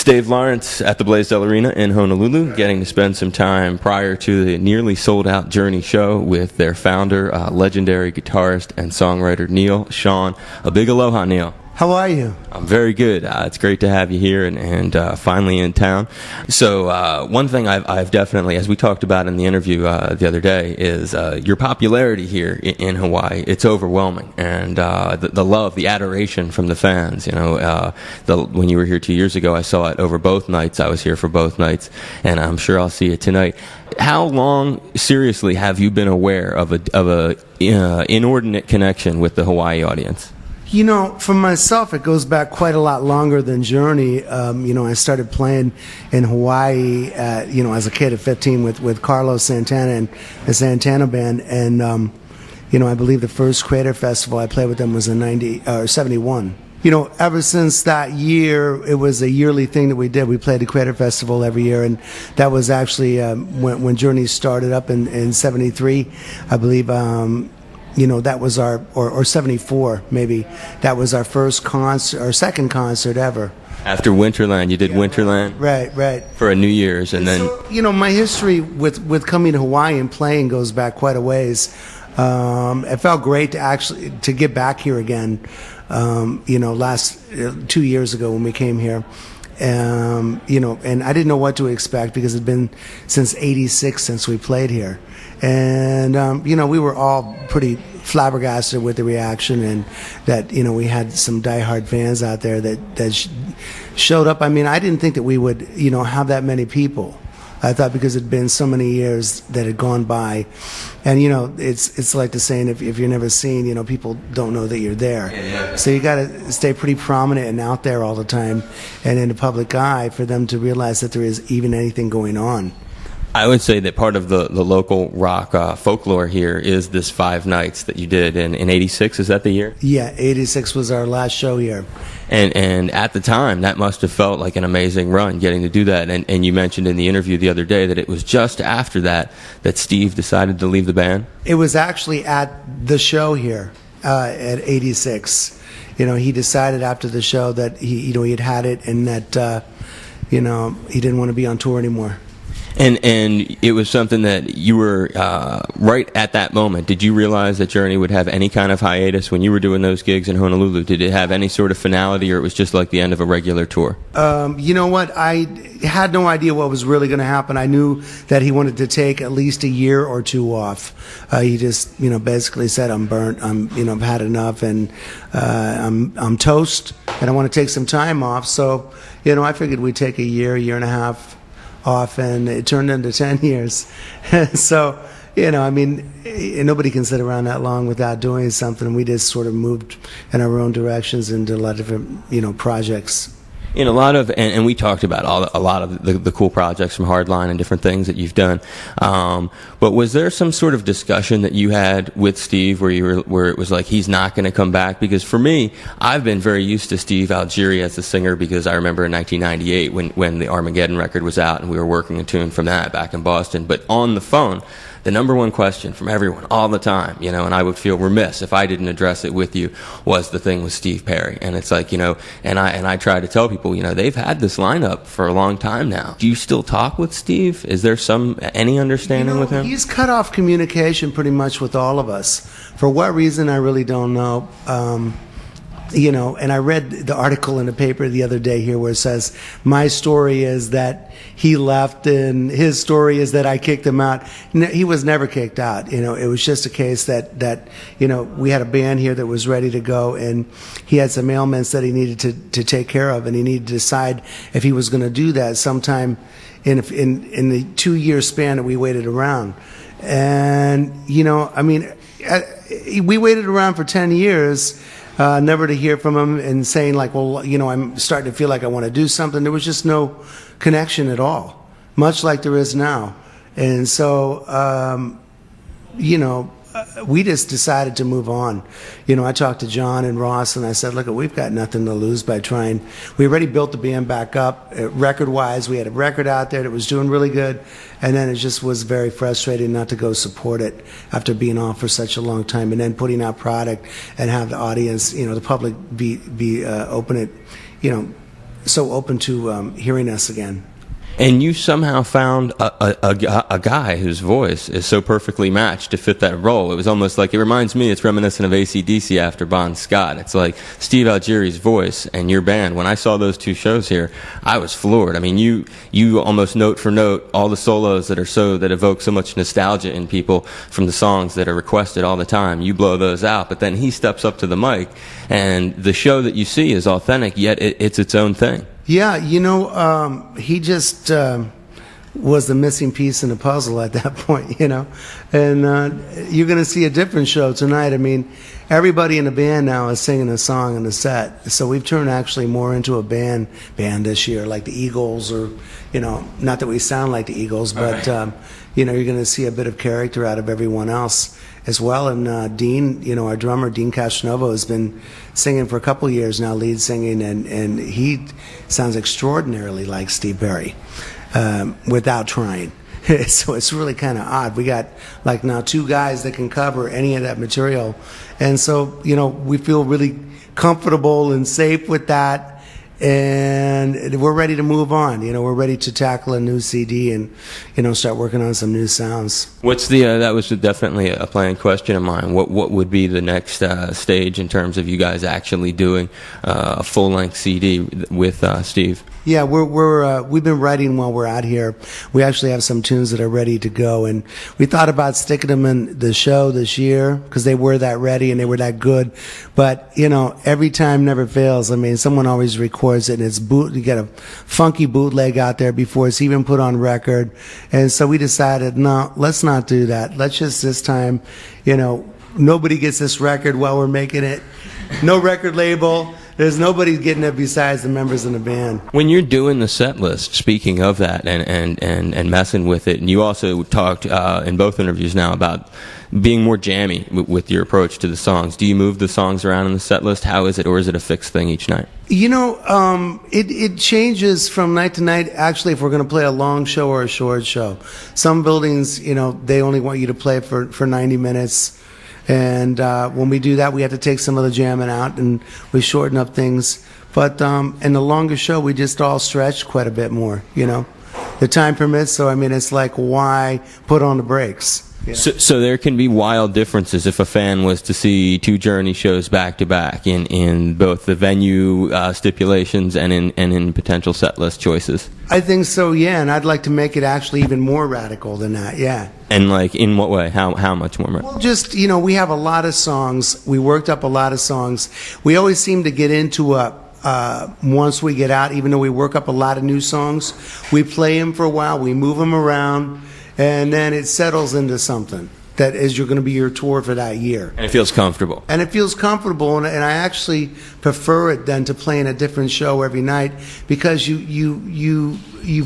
Dave Lawrence at the Blaisdell Arena in Honolulu, getting to spend some time prior to the nearly sold-out Journey show with their founder, legendary guitarist and songwriter Neal Schon. A big aloha, Neal. How are you? I'm very good. It's great to have you here and finally in town. So one thing I've definitely, as we talked about in the interview the other day, is your popularity here in Hawaii. It's overwhelming, and the love, the adoration from the fans. You know, when you were here 2 years ago, I saw it over both nights. I was here for both nights, and I'm sure I'll see it tonight. How long, seriously, have you been aware of a inordinate connection with the Hawaii audience? You know, for myself, it goes back quite a lot longer than Journey. You know, I started playing in Hawaii, you know, as a kid at 15 with Carlos Santana and the Santana Band. And, you know, I believe the first Crater Festival I played with them was in 71. You know, ever since that year, it was a yearly thing that we did. We played the Crater Festival every year, and that was actually when Journey started up in 73, I believe. You know, that was our, or 74 maybe, that was our first concert, our second concert ever. After Winterland, you did Winterland? Right. For a New Year's, and then... So, you know, my history with coming to Hawaii and playing goes back quite a ways. It felt great to get back here again, you know, last 2 years ago when we came here. You know, and I didn't know what to expect because it had been since '86 since we played here. And, you know, we were all pretty flabbergasted with the reaction, and that, you know, we had some diehard fans out there that showed up. I mean, I didn't think that we would, you know, have that many people. I thought because it had been so many years that had gone by. And, you know, it's like the saying, if you're never seen, you know, people don't know that you're there. Yeah. So you got to stay pretty prominent and out there all the time and in the public eye for them to realize that there is even anything going on. I would say that part of the local rock folklore here is this 5 nights that you did in '86. Is that the year? Yeah, '86 was our last show here. And at the time, that must have felt like an amazing run, getting to do that. And you mentioned in the interview the other day that it was just after that Steve decided to leave the band? It was actually at the show here at '86. You know, he decided after the show that he had it, and that, you know, he didn't want to be on tour anymore. And it was something that you were right at that moment. Did you realize that Journey would have any kind of hiatus when you were doing those gigs in Honolulu? Did it have any sort of finality, or it was just like the end of a regular tour? You know what? I had no idea what was really going to happen. I knew that he wanted to take at least a year or two off. He just, you know, basically said, "I'm burnt. You know, I've had enough, and I'm toast, and I want to take some time off." So, you know, I figured we'd take a year and a half off, and it turned into 10 years. So, you know, I mean, nobody can sit around that long without doing something. We just sort of moved in our own directions and did a lot of different, you know, projects. In a lot of, and we talked about a lot of the cool projects from Hardline and different things that you've done. But was there some sort of discussion that you had with Steve where it was like he's not going to come back? Because for me, I've been very used to Steve Algieri as a singer, because I remember in 1998 when the Armageddon record was out and we were working a tune from that back in Boston. But on the phone, the number one question from everyone all the time, you know, and I would feel remiss if I didn't address it with you, was the thing with Steve Perry. And it's like, you know, and I try to tell people, you know, they've had this lineup for a long time now. Do you still talk with Steve? Is there any understanding with him? He's cut off communication pretty much with all of us. For what reason, I really don't know. You know, and I read the article in the paper the other day here where it says, my story is that he left and his story is that I kicked him out. He was never kicked out. You know, it was just a case that you know, we had a band here that was ready to go, and he had some ailments that he needed to take care of, and he needed to decide if he was going to do that sometime in the 2-year span that we waited around. And, you know, I mean, we waited around for 10 years, never to hear from him and saying like, well, you know, I'm starting to feel like I want to do something. There was just no connection at all, much like there is now. And so, you know, we just decided to move on. You know, I talked to John and Ross, and I said, look, we've got nothing to lose by trying. We already built the band back up. Record-wise, we had a record out there that was doing really good, and then it just was very frustrating not to go support it after being off for such a long time, and then putting out product and have the audience, you know, the public be open it, you know, so open to hearing us again. And you somehow found a guy whose voice is so perfectly matched to fit that role. It was almost like, it reminds me, it's reminiscent of AC/DC after Bon Scott. It's like Steve Algieri's voice and your band. When I saw those two shows here, I was floored. I mean, you almost note for note all the solos that evoke so much nostalgia in people from the songs that are requested all the time. You blow those out, but then he steps up to the mic, and the show that you see is authentic, yet it's its own thing. Yeah, he just was the missing piece in the puzzle at that point, And you're going to see a different show tonight. I mean, everybody in the band now is singing a song in the set. So we've turned actually more into a band this year, like the Eagles, or, not that we sound like the Eagles, but, you're going to see a bit of character out of everyone else as well. And Dean, our drummer, Dean Castronovo, has been singing for a couple years now, lead singing, and he sounds extraordinarily like Steve Perry without trying. So it's really kind of odd. We got like now two guys that can cover any of that material. And so, we feel really comfortable and safe with that. And we're ready to move on. We're ready to tackle a new CD and, start working on some new sounds. What's that was definitely a planned question of mine. What would be the next stage in terms of you guys actually doing a full-length CD with Steve? Yeah, we've been writing while we're out here. We actually have some tunes that are ready to go, and we thought about sticking them in the show this year because they were that ready and they were that good. But every time never fails. I mean, someone always records it, and it's you get a funky bootleg out there before it's even put on record. And so we decided, no, let's not do that. Let's just this time, nobody gets this record while we're making it. No record label. There's nobody getting it besides the members in the band. When you're doing the set list, speaking of that and messing with it, and you also talked in both interviews now about being more jammy with your approach to the songs. Do you move the songs around in the set list? How is it, or is it a fixed thing each night? It changes from night to night, actually, if we're going to play a long show or a short show. Some buildings, they only want you to play for 90 minutes. And when we do that, we have to take some of the jamming out, and we shorten up things. But in the longer show, we just all stretch quite a bit more, The time permits, so, it's like, why put on the brakes? So there can be wild differences if a fan was to see two Journey shows back to back in both the venue stipulations and in potential set list choices. I think so, yeah, and I'd like to make it actually even more radical than that, yeah. And like in what way? How much more? Well, just we have a lot of songs. We worked up a lot of songs. We always seem to get into once we get out, even though we work up a lot of new songs, we play them for a while, we move them around. And then it settles into something that is going to be your tour for that year. And it feels comfortable. And it feels comfortable, and I actually prefer it than to playing a different show every night, because you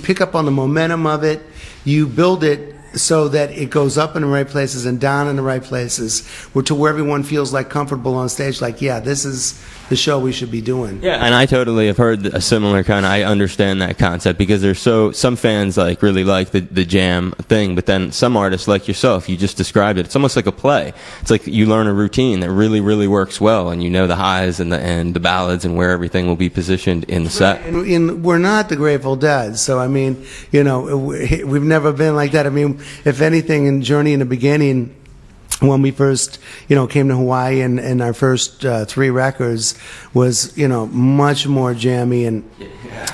pick up on the momentum of it, you build it so that it goes up in the right places and down in the right places, to where everyone feels like comfortable on stage, like, yeah, this is the show we should be doing. Yeah, and I totally have heard a similar kind of, I understand that concept, because there's some fans really like the jam thing, but then some artists like yourself, you just described it, it's almost like a play. It's like you learn a routine that really, really works well, and the highs and the ballads and where everything will be positioned in the set. Right. And we're not the Grateful Dead, so we've never been like that. If anything, in Journey in the beginning, when we first, came to Hawaii, and our first 3 records was, much more jammy and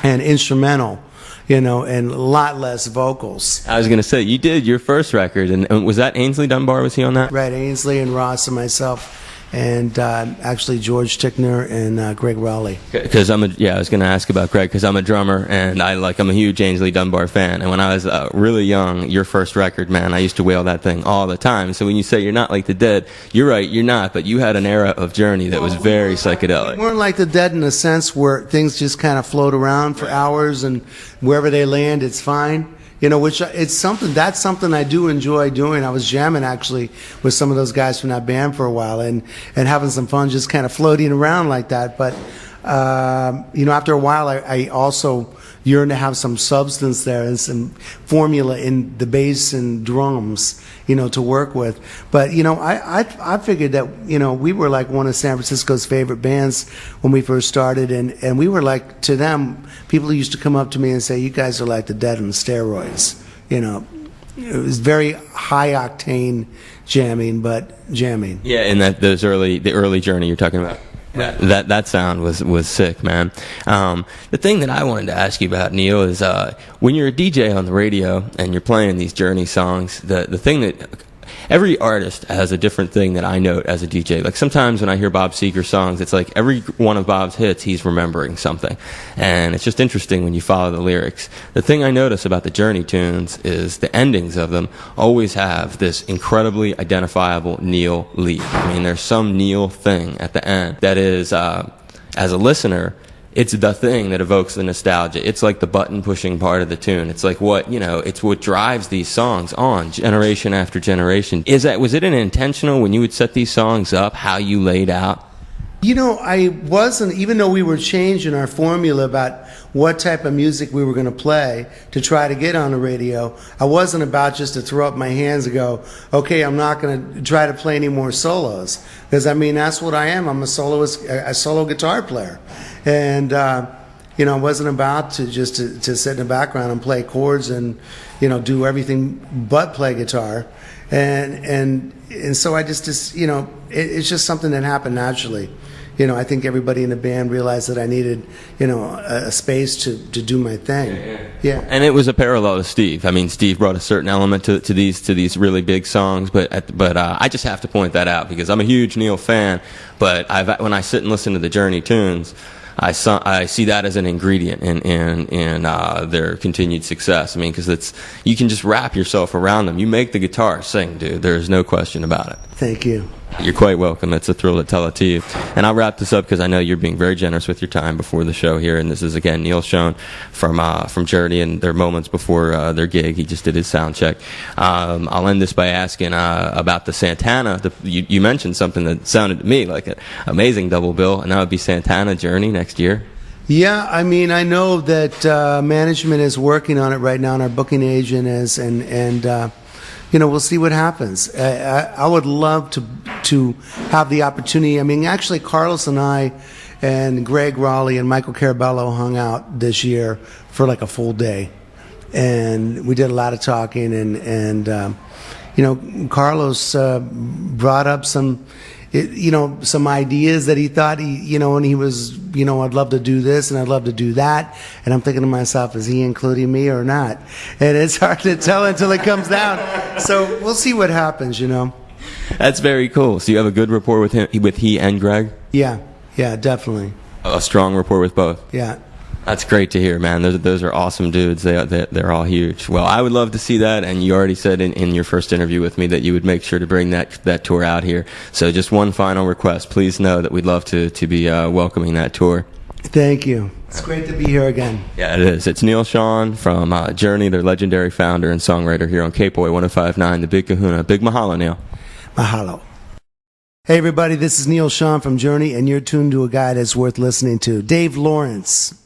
instrumental, and a lot less vocals. I was going to say, you did your first record, and was that Ainsley Dunbar? Was he on that? Right, Ainsley and Ross and myself. And actually George Tickner and Greg Rowley. Because I was going to ask about Greg, because I'm a drummer, and I'm a huge Ainsley Dunbar fan. And when I was really young, your first record, man, I used to wail that thing all the time. So when you say you're not like the Dead, you're right, you're not. But you had an era of Journey that was very psychedelic. We weren't like the Dead in a sense where things just kind of float around for hours, and wherever they land, it's fine. Which that's something I do enjoy doing. I was jamming actually with some of those guys from that band for a while, and having some fun just kind of floating around like that. But after a while, I also yearn to have some substance there and some formula in the bass and drums, to work with. But, I figured that, we were like one of San Francisco's favorite bands when we first started, and we were like, to them, people used to come up to me and say, you guys are like the Dead on steroids, It was very high octane jamming, but jamming. Yeah, and the early journey you're talking about. Yeah, that sound was sick, man. The thing that I wanted to ask you about, Neal, is when you're a DJ on the radio and you're playing these Journey songs, the thing that every artist has a different thing that I note as a DJ. Like sometimes when I hear Bob Seger songs, it's like every one of Bob's hits, he's remembering something. And it's just interesting when you follow the lyrics. The thing I notice about the Journey tunes is the endings of them always have this incredibly identifiable Neal lead. I mean, there's some Neal thing at the end that is, as a listener, it's the thing that evokes the nostalgia. It's like the button-pushing part of the tune. It's like it's what drives these songs on generation after generation. Was it an intentional when you would set these songs up, how you laid out? I wasn't, even though we were changing our formula about what type of music we were going to play to try to get on the radio, I wasn't about just to throw up my hands and go, okay, I'm not going to try to play any more solos. Because, that's what I am. I'm a soloist, a solo guitar player. And, I wasn't about to just to sit in the background and play chords and, do everything but play guitar. And so I just it's just something that happened naturally. I think everybody in the band realized that I needed, a space to do my thing. Yeah. And it was a parallel to Steve. I mean, Steve brought a certain element to these really big songs, but I just have to point that out because I'm a huge Neal fan. But when I sit and listen to the Journey tunes, I see that as an ingredient in their continued success. I mean, because you can just wrap yourself around them. You make the guitar sing, dude. There's no question about it. Thank you. You're quite welcome. It's a thrill to tell it to you. And I'll wrap this up because I know you're being very generous with your time before the show here. And this is, again, Neal Schon from Journey and their moments before their gig. He just did his sound check. I'll end this by asking about the Santana. You mentioned something that sounded to me like an amazing double bill, and that would be Santana Journey next year. Yeah, I know that management is working on it right now, and our booking agent is, and we'll see what happens. I would love to have the opportunity. Actually, Carlos and I and Greg Raleigh and Michael Carabello hung out this year for like a full day. And we did a lot of talking, and Carlos brought up some ideas that he thought and he was, I'd love to do this and I'd love to do that. And I'm thinking to myself, is he including me or not? And it's hard to tell until it comes down. So we'll see what happens, That's very cool. So you have a good rapport with he and Greg? Yeah, definitely. A strong rapport with both? Yeah. That's great to hear, man. Those are awesome dudes. They're all huge. Well, I would love to see that, and you already said in your first interview with me that you would make sure to bring that tour out here. So just one final request. Please know that we'd love to be welcoming that tour. Thank you. It's great to be here again. Yeah, it is. It's Neal Schon from Journey, their legendary founder and songwriter here on K-Boy 105.9, The Big Kahuna. Big mahalo, Neal. Mahalo. Hey, everybody, this is Neal Schon from Journey, and you're tuned to a guy that's worth listening to, Dave Lawrence.